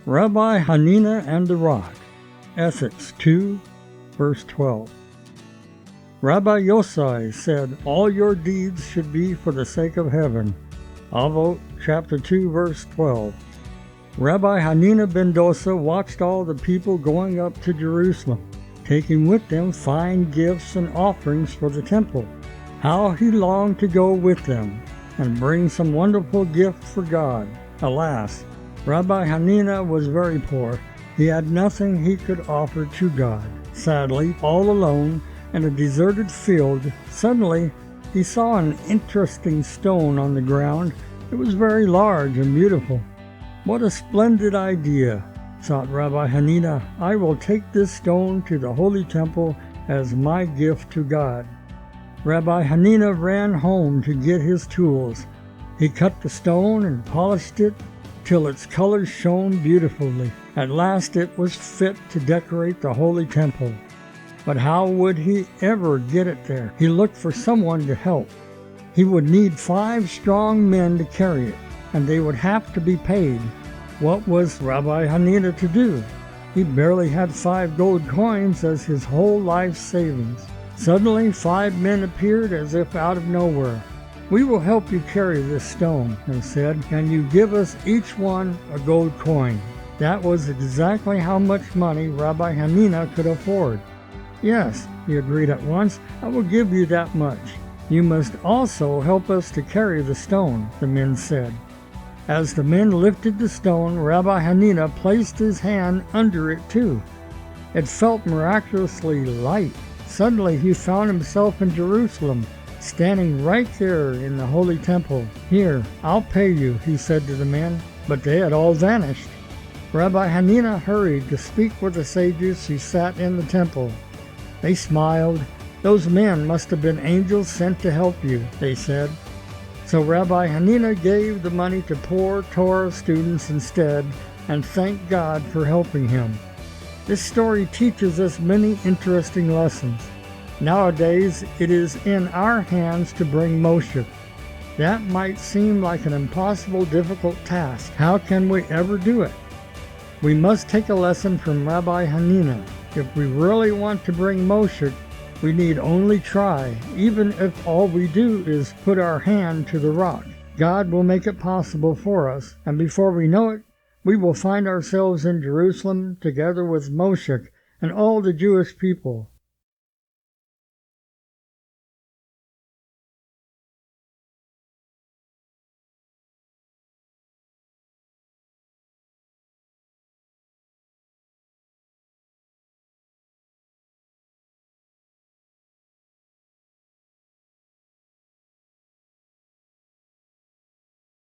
Rabbi Chanina and the Rock, Essex 2, verse 12. Rabbi Yosai said, "All your deeds should be for the sake of heaven." Avot chapter 2, verse 12. Rabbi Chanina ben Dosa watched all the people going up to Jerusalem, taking with them fine gifts and offerings for the temple. How he longed to go with them and bring some wonderful gift for God. Alas, Rabbi Chanina was very poor. He had nothing he could offer to God. Sadly, all alone in a deserted field, suddenly he saw an interesting stone on the ground. It was very large and beautiful. "What a splendid idea," thought Rabbi Chanina. "I will take this stone to the holy temple as my gift to God." Rabbi Chanina ran home to get his tools. He cut the stone and polished it till its colors shone beautifully. At last it was fit to decorate the holy temple. But how would he ever get it there? He looked for someone to help. He would need 5 strong men to carry it, and they would have to be paid. What was Rabbi Chanina to do? He barely had 5 gold coins as his whole life's savings. Suddenly 5 men appeared as if out of nowhere. "We will help you carry this stone," they said, "and you give us each one a gold coin." That was exactly how much money Rabbi Chanina could afford. "Yes," he agreed at once, "I will give you that much. You must also help us to carry the stone," the men said. As the men lifted the stone, Rabbi Chanina placed his hand under it too. It felt miraculously light. Suddenly he found himself in Jerusalem, standing right there in the holy temple. "Here, I'll pay you," he said to the men, but they had all vanished. Rabbi Chanina hurried to speak with the sages who sat in the temple. They smiled. "Those men must have been angels sent to help you," they said. So Rabbi Chanina gave the money to poor Torah students instead and thanked God for helping him. This story teaches us many interesting lessons. Nowadays, it is in our hands to bring Moshe. That might seem like an impossible, difficult task. How can we ever do it? We must take a lesson from Rabbi Chanina. If we really want to bring Moshe, we need only try, even if all we do is put our hand to the rock. God will make it possible for us, and before we know it, we will find ourselves in Jerusalem together with Moshe and all the Jewish people.